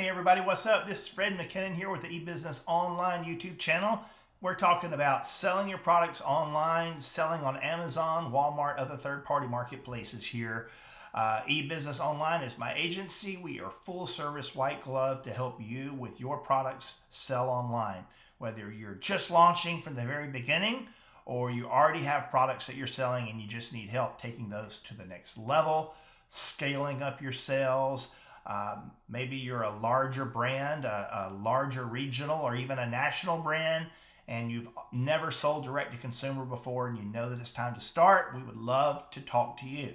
Hey everybody, what's up? This is Fred McKinnon here with the eBusiness Online YouTube channel. We're talking about selling your products online, selling on Amazon, Walmart, other third-party marketplaces here. eBusiness Online is my agency. We are full service, white glove to help you with your products sell online. Whether you're just launching from the very beginning or you already have products that you're selling and you just need help taking those to the next level, scaling up your sales. Maybe you're a larger brand, a larger regional or even a national brand, and you've never sold direct to consumer before and you know that it's time to start. We would love to talk to you.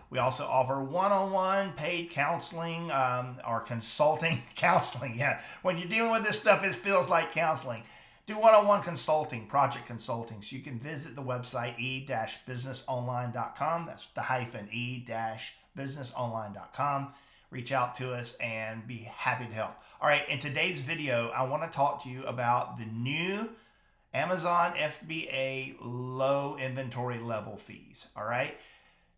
We also offer one-on-one paid counseling or consulting counseling. Yeah, when you're dealing with this stuff, it feels like counseling. Do one-on-one consulting, project consulting. So you can visit the website e-businessonline.com. That's the hyphen e-businessonline.com. Reach out to us and be happy to help. All right, in today's video, I want to talk to you about the new Amazon FBA low inventory level fees. All right,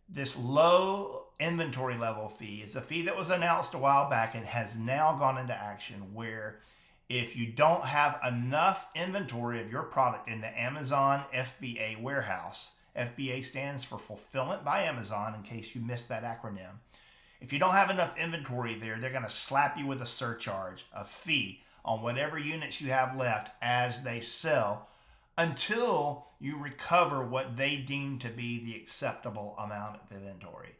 this low inventory level fee is a fee that was announced a while back and has now gone into action, where if you don't have enough inventory of your product in the Amazon FBA warehouse, FBA stands for Fulfillment by Amazon, in case you missed that acronym. If you don't have enough inventory there, they're going to slap you with a surcharge, a fee on whatever units you have left as they sell until you recover what they deem to be the acceptable amount of inventory.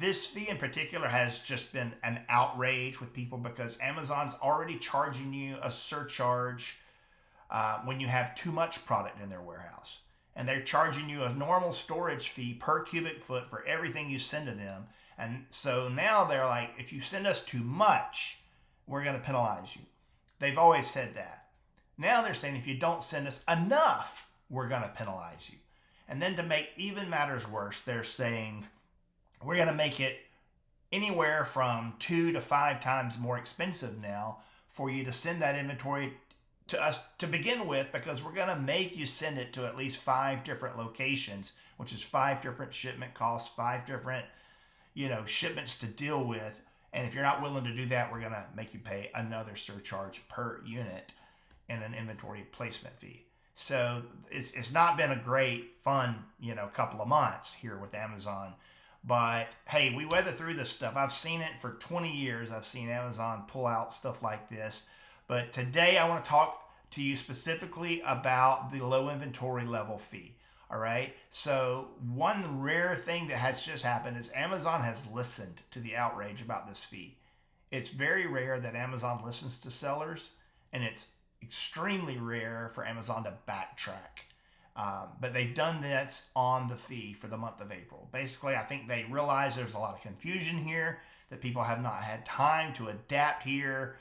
This fee in particular has just been an outrage with people because Amazon's already charging you a surcharge when you have too much product in their warehouse. And they're charging you a normal storage fee per cubic foot for everything you send to them. And so now they're like, if you send us too much, we're going to penalize you. They've always said that. Now they're saying if you don't send us enough, we're going to penalize you. And then to make even matters worse, they're saying we're going to make it anywhere from 2 to 5 times more expensive now for you to send that inventory to us to begin with, because we're going to make you send it to at least 5 different locations, which is 5 different shipment costs, 5 different shipments to deal with. And if you're not willing to do that, we're going to make you pay another surcharge per unit and an inventory placement fee. So it's not been a great, fun, couple of months here with Amazon. But hey, we weather through this stuff. I've seen it for 20 years. I've seen Amazon pull out stuff like this. But today I want to talk to you specifically about the low inventory level fee. All right. So one rare thing that has just happened is Amazon has listened to the outrage about this fee. It's very rare that Amazon listens to sellers, and it's extremely rare for Amazon to backtrack. But they've done this on the fee for the month of April. Basically, I think they realize there's a lot of confusion here, that people have not had time to adapt here.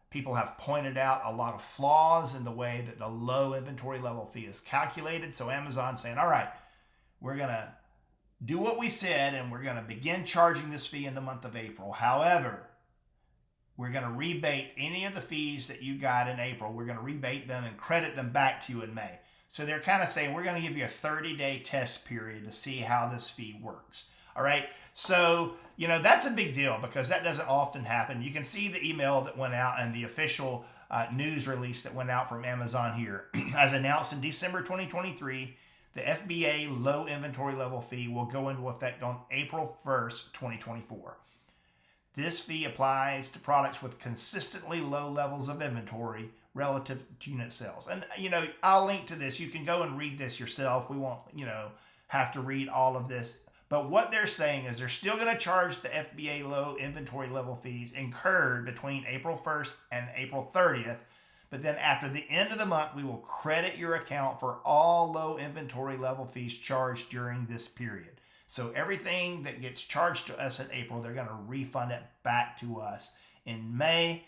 People have pointed out a lot of flaws in the way that the low inventory level fee is calculated. So Amazon's saying, all right, we're going to do what we said, and we're going to begin charging this fee in the month of April. However, we're going to rebate any of the fees that you got in April. We're going to rebate them and credit them back to you in May. So they're kind of saying, we're going to give you a 30-day test period to see how this fee works. All right. So, that's a big deal because that doesn't often happen. You can see the email that went out and the official news release that went out from Amazon here. As announced in December 2023, the FBA low inventory level fee will go into effect on April 1st, 2024. This fee applies to products with consistently low levels of inventory relative to unit sales. And, I'll link to this. You can go and read this yourself. We won't, have to read all of this. But what they're saying is they're still going to charge the FBA low inventory level fees incurred between April 1st and April 30th. But then after the end of the month, we will credit your account for all low inventory level fees charged during this period. So everything that gets charged to us in April, they're going to refund it back to us in May.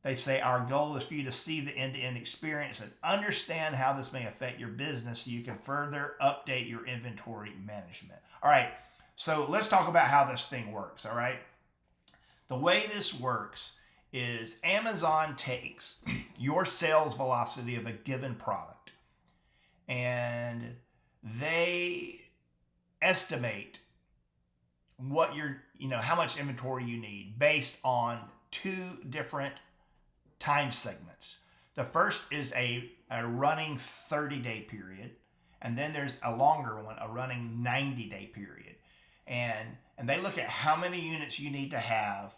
They say our goal is for you to see the end-to-end experience and understand how this may affect your business so you can further update your inventory management. All right, so let's talk about how this thing works, all right? The way this works is Amazon takes your sales velocity of a given product, and they estimate what how much inventory you need based on two different time segments. The first is a running 30-day period, and then there's a longer one, a running 90-day period. And they look at how many units you need to have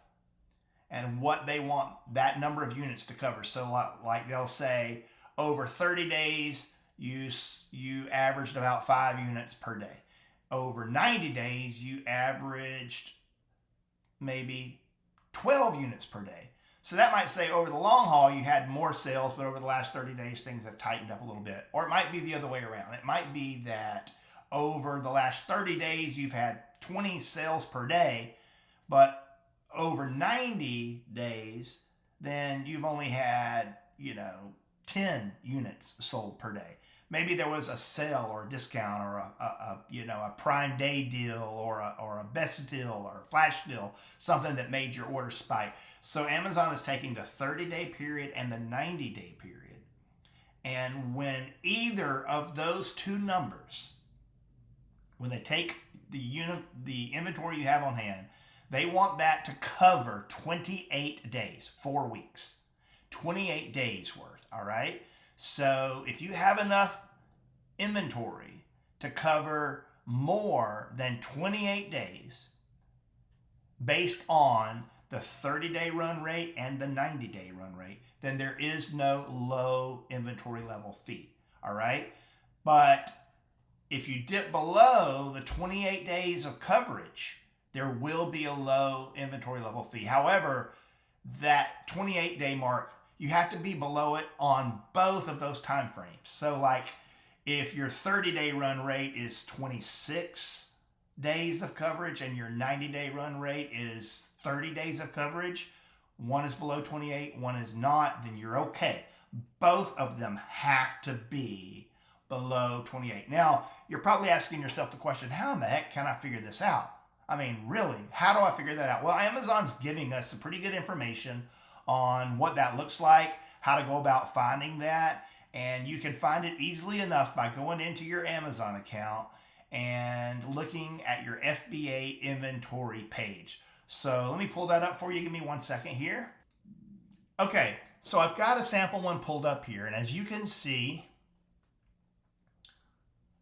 and what they want that number of units to cover. So like they'll say over 30 days, you averaged about 5 units per day. Over 90 days, you averaged maybe 12 units per day. So that might say over the long haul, you had more sales, but over the last 30 days, things have tightened up a little bit. Or it might be the other way around. It might be that over the last 30 days, you've had 20 sales per day, but over 90 days, then you've only had, 10 units sold per day. Maybe there was a sale or a discount or a Prime Day deal or a best deal or a flash deal, something that made your order spike. So Amazon is taking the 30-day period and the 90-day period. And when either of those two numbers, when they take the inventory you have on hand, they want that to cover 28 days, 4 weeks, 28 days worth, all right? So if you have enough inventory to cover more than 28 days based on the 30-day run rate and the 90-day run rate, then there is no low inventory level fee, all right? But if you dip below the 28 days of coverage, there will be a low inventory level fee. However, that 28-day mark, you have to be below it on both of those time frames. So like if your 30-day run rate is 26 days of coverage and your 90-day run rate is 30 days of coverage, one is below 28, one is not, then you're okay. Both of them have to be below 28. Now, you're probably asking yourself the question, how in the heck can I figure this out? I mean, really, how do I figure that out? Well, Amazon's giving us some pretty good information on what that looks like, how to go about finding that, and you can find it easily enough by going into your Amazon account and looking at your FBA inventory page. So let me pull that up for you. Give me 1 second here. Okay, so I've got a sample one pulled up here, and as you can see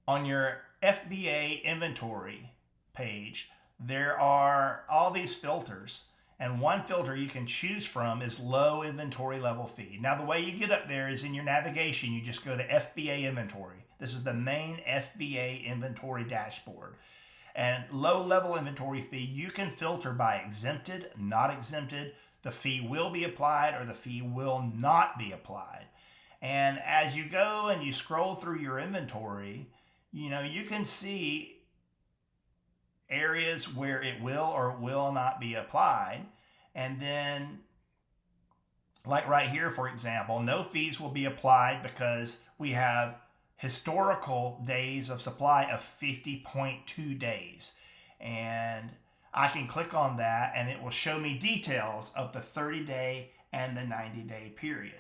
on your FBA inventory page, there are all these filters, and one filter you can choose from is low inventory level fee. Now, the way you get up there is in your navigation, you just go to FBA inventory. This is the main FBA inventory dashboard. And low level inventory fee, you can filter by exempted, not exempted, the fee will be applied or the fee will not be applied. And as you go and you scroll through your inventory, you can see areas where it will or will not be applied. And then, like right here, for example, no fees will be applied because we have historical days of supply of 50.2 days. And I can click on that and it will show me details of the 30-day and the 90-day period.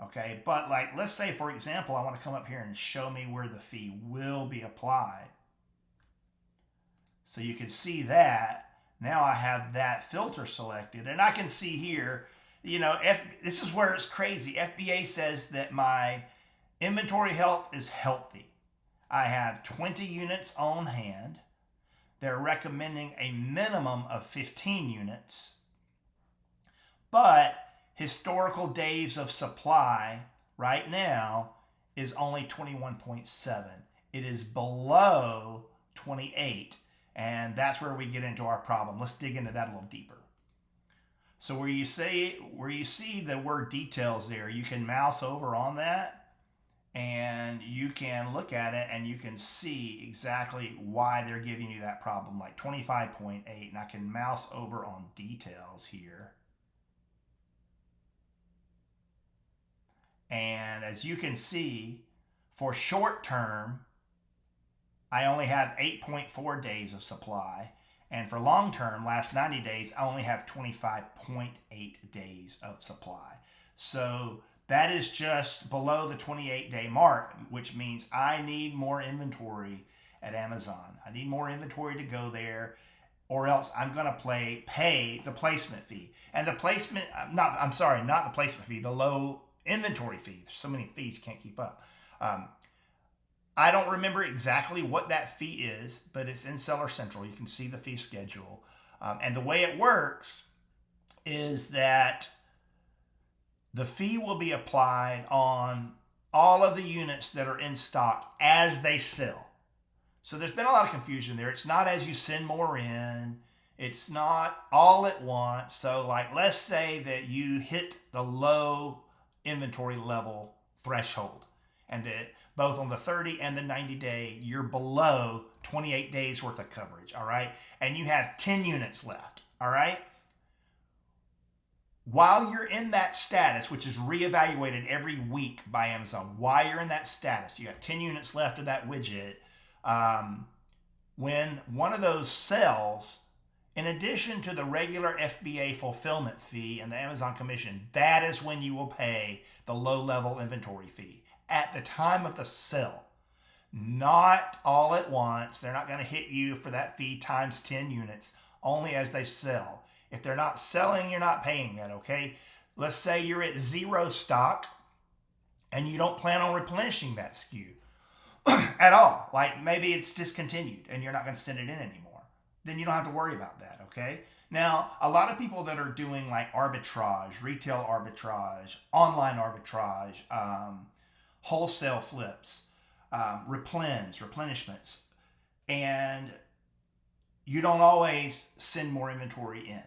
Okay, but like, let's say, for example, I want to come up here and show me where the fee will be applied. So you can see that. Now I have that filter selected, and I can see here, this is where it's crazy. FBA says that my inventory health is healthy. I have 20 units on hand. They're recommending a minimum of 15 units. But historical days of supply right now is only 21.7. It is below 28. And that's where we get into our problem. Let's dig into that a little deeper. So where you see the word details there, you can mouse over on that and you can look at it and you can see exactly why they're giving you that problem, like 25.8. And I can mouse over on details here. And as you can see, for short term, I only have 8.4 days of supply. And for long term, last 90 days, I only have 25.8 days of supply. So that is just below the 28-day mark, which means I need more inventory at Amazon. I need more inventory to go there. or else I'm going to pay the placement fee. And the placement, not the placement fee, the low inventory fee. There's so many fees, can't keep up. I don't remember exactly what that fee is, but it's in Seller Central. You can see the fee schedule. And the way it works is that the fee will be applied on all of the units that are in stock as they sell. So there's been a lot of confusion there. It's not as you send more in. It's not all at once. So like, let's say that you hit the low inventory level threshold and that both on the 30 and the 90 day, you're below 28 days worth of coverage, all right? And you have 10 units left, all right? While you're in that status, which is reevaluated every week by Amazon, while you're in that status, you got 10 units left of that widget, when one of those sells, in addition to the regular FBA fulfillment fee and the Amazon commission, that is when you will pay the low-level inventory fee at the time of the sale. Not all at once. They're not going to hit you for that fee times 10 units, only as they sell. If they're not selling, you're not paying that, okay? Let's say you're at 0 stock and you don't plan on replenishing that SKU at all. Like maybe it's discontinued and you're not going to send it in anymore. Then you don't have to worry about that, okay? Now, a lot of people that are doing like arbitrage, retail arbitrage, online arbitrage, wholesale flips, replenishments, and you don't always send more inventory in.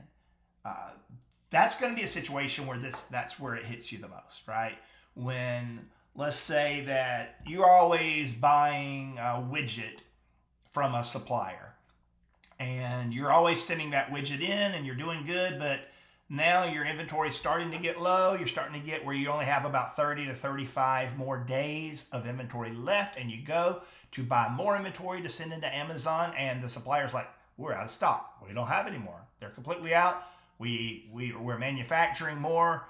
That's going to be a situation where that's where it hits you the most, right? When, let's say that you're always buying a widget from a supplier and you're always sending that widget in and you're doing good, but now your inventory is starting to get low. You're starting to get where you only have about 30 to 35 more days of inventory left, and you go to buy more inventory to send into Amazon, and the supplier's like, we're out of stock. We don't have any more. They're completely out. We're manufacturing more.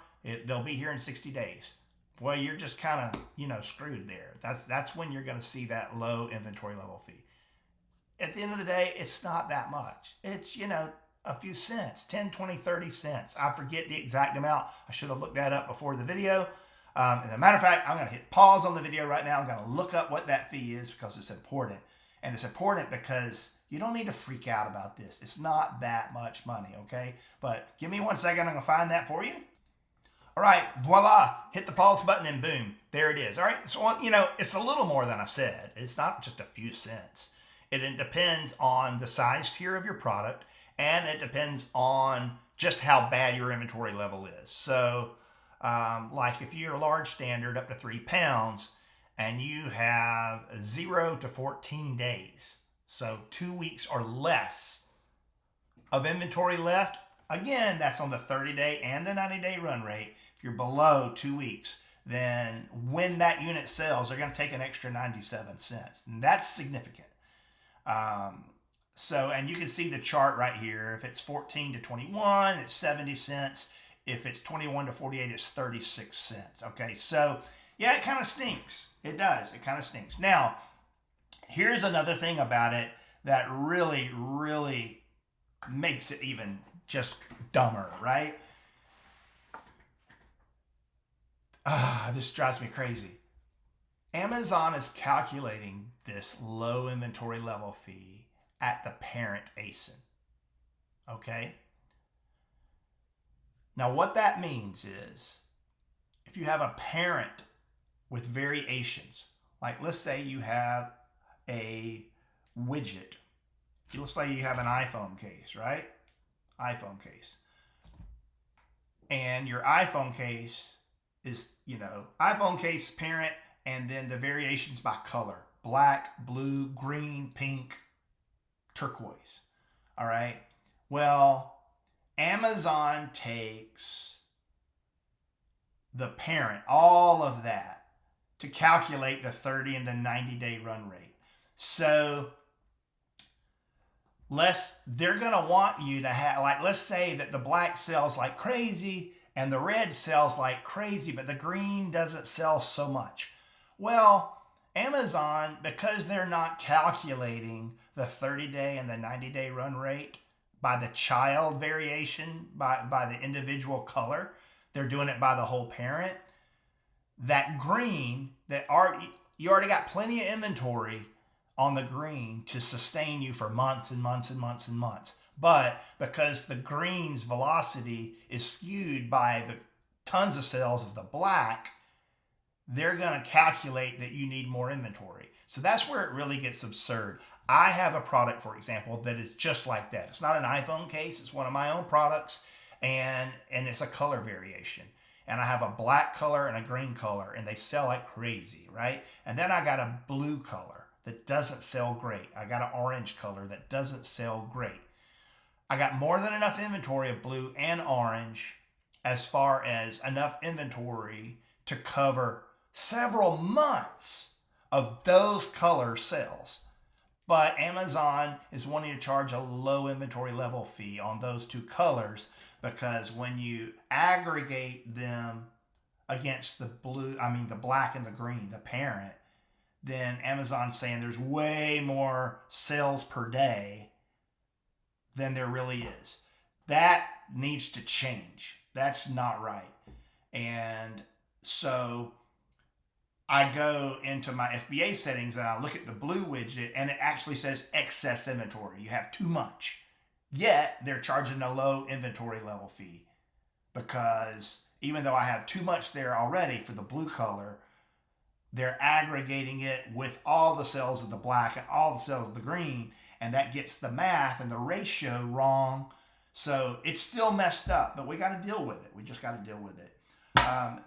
They'll be here in 60 days. Well, you're just kind of, screwed there. That's when you're going to see that low inventory level fee. At the end of the day, it's not that much. It's, a few cents, 10, 20, 30 cents. I forget the exact amount. I should have looked that up before the video. As a matter of fact, I'm going to hit pause on the video right now. I'm going to look up what that fee is because it's important. And it's important because you don't need to freak out about this. It's not that much money, okay? But give me 1 second. I'm going to find that for you. All right, voila. Hit the pause button and boom, there it is. All right, so, it's a little more than I said. It's not just a few cents. It depends on the size tier of your product, and it depends on just how bad your inventory level is. So, like if you're a large standard up to 3 pounds and you have 0 to 14 days, so 2 weeks or less of inventory left, again, that's on the 30-day and the 90-day run rate. If you're below 2 weeks, then when that unit sells, they're going to take an extra 97 cents. And that's significant. And you can see the chart right here. If it's 14 to 21, it's 70 cents. If it's 21 to 48, it's 36 cents. Okay, so yeah, it kind of stinks. It does. It kind of stinks. Now, here's another thing about it that really, really makes it even just dumber, right? This drives me crazy. Amazon is calculating this low inventory level fee at the parent ASIN. Okay? Now, what that means is if you have a parent with variations, like let's say you have a widget. Let's say you have an iPhone case, right? iPhone case. And your iPhone case is, iPhone case parent, and then the variations by color: black, blue, green, pink, turquoise. All right. Well, Amazon takes the parent, all of that, to calculate the 30 and the 90-day run rate. So they're going to want you to have, like, let's say that the black sells like crazy and the red sells like crazy, but the green doesn't sell so much. Well, Amazon, because they're not calculating the 30-day and the 90-day run rate by the child variation, by the individual color. They're doing it by the whole parent. That green, you already got plenty of inventory on the green to sustain you for months and months and months and months. But because the green's velocity is skewed by the tons of sales of the black, they're going to calculate that you need more inventory. So that's where it really gets absurd. I have a product, for example, that is just like that. It's not an iPhone case. It's one of my own products, and it's a color variation. And I have a black color and a green color, and they sell like crazy, right? And then I got a blue color that doesn't sell great. I got an orange color that doesn't sell great. I got more than enough inventory of blue and orange, as far as enough inventory to cover several months of those color sales. But Amazon is wanting to charge a low inventory level fee on those two colors, because when you aggregate them against the black and the green, the parent, then Amazon's saying there's way more sales per day than there really is. That needs to change. That's not right. And so I go into my FBA settings and I look at the blue widget, and it actually says excess inventory. You have too much. Yet they're charging a low inventory level fee, because even though I have too much there already for the blue color, they're aggregating it with all the sales of the black and all the sales of the green, and that gets the math and the ratio wrong. So it's still messed up, but we got to deal with it. We just got to deal with it.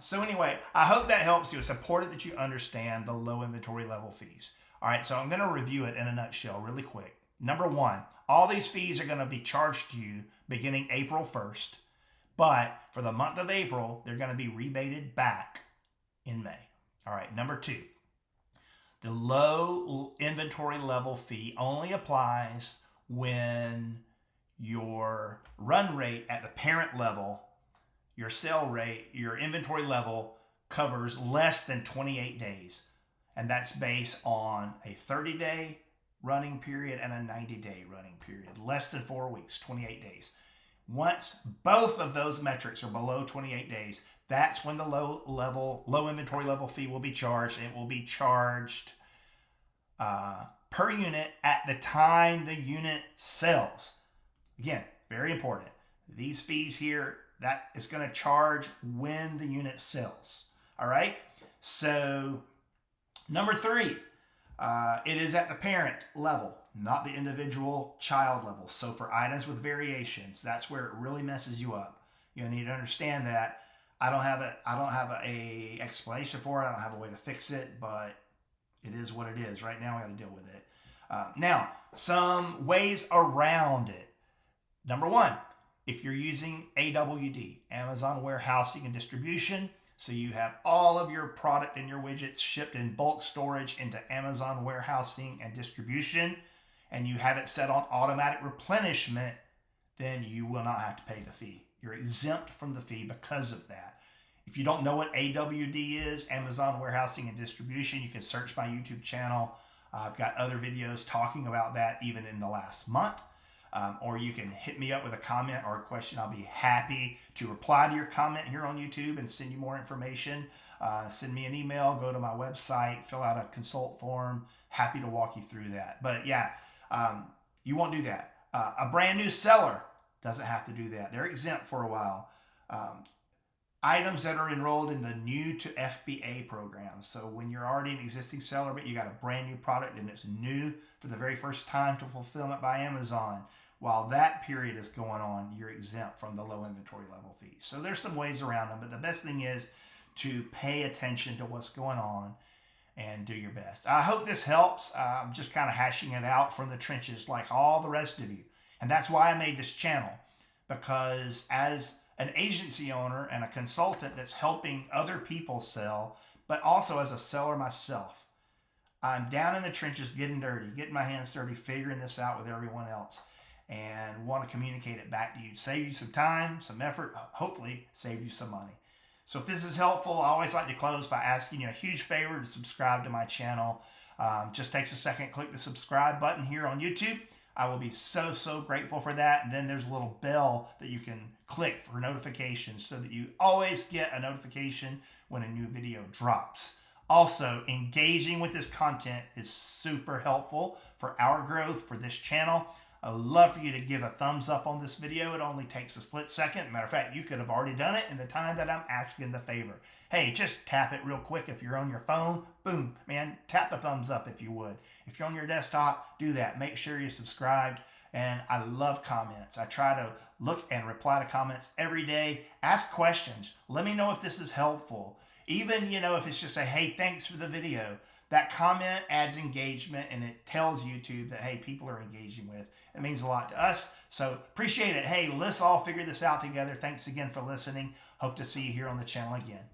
So anyway, I hope that helps you. It's important that you understand the low inventory level fees. All right, so I'm going to review it in a nutshell really quick. Number one, all these fees are going to be charged to you beginning April 1st, but for the month of April, they're going to be rebated back in May. All right, number two, the low inventory level fee only applies when your run rate at the parent level, your sale rate, your inventory level covers less than 28 days. And that's based on a 30-day running period and a 90-day running period. Less than 4 weeks, 28 days. Once both of those metrics are below 28 days, that's when the low inventory level fee will be charged. It will be charged per unit at the time the unit sells. Again, very important. These fees here, that is going to charge when the unit sells. All right. So number three, it is at the parent level, not the individual child level. So for items with variations, that's where it really messes you up. You need to understand that. I don't have a explanation for it. I don't have a way to fix it, but it is what it is. Right now, we got to deal with it. Now, some ways around it. Number one, if you're using AWD, Amazon Warehousing and Distribution, so you have all of your product and your widgets shipped in bulk storage into Amazon Warehousing and Distribution, and you have it set on automatic replenishment, then you will not have to pay the fee. You're exempt from the fee because of that. If you don't know what AWD is, Amazon Warehousing and Distribution, you can search my YouTube channel. I've got other videos talking about that even in the last month. Or you can hit me up with a comment or a question. I'll be happy to reply to your comment here on YouTube and send you more information. Send me an email, go to my website, fill out a consult form. Happy to walk you through that. But yeah, you won't do that. A brand new seller doesn't have to do that. They're exempt for a while. Items that are enrolled in the new to FBA program. So when you're already an existing seller, but you got a brand new product and it's new for the very first time to fulfillment by Amazon, while that period is going on, you're exempt from the low inventory level fees. So there's some ways around them, but the best thing is to pay attention to what's going on and do your best. I hope this helps. I'm just kind of hashing it out from the trenches like all the rest of you. And that's why I made this channel, because as an agency owner and a consultant that's helping other people sell, but also as a seller myself, I'm down in the trenches getting dirty, getting my hands dirty, figuring this out with everyone else, and want to communicate it back to you. Save you some time, some effort, hopefully save you some money. So if this is helpful, I always like to close by asking you a huge favor to subscribe to my channel. Just takes a second. Click the subscribe button here on YouTube. I will be so, so grateful for that. And then there's a little bell that you can click for notifications so that you always get a notification when a new video drops. Also, engaging with this content is super helpful for our growth for this channel. I'd love for you to give a thumbs up on this video. It only takes a split second. Matter of fact, you could have already done it in the time that I'm asking the favor. Hey, just tap it real quick if you're on your phone. Boom, man, tap the thumbs up if you would. If you're on your desktop, do that. Make sure you're subscribed. And I love comments. I try to look and reply to comments every day. Ask questions. Let me know if this is helpful. Even, if it's just a, hey, thanks for the video. That comment adds engagement and it tells YouTube that, hey, people are engaging with. It means a lot to us. So appreciate it. Hey, let's all figure this out together. Thanks again for listening. Hope to see you here on the channel again.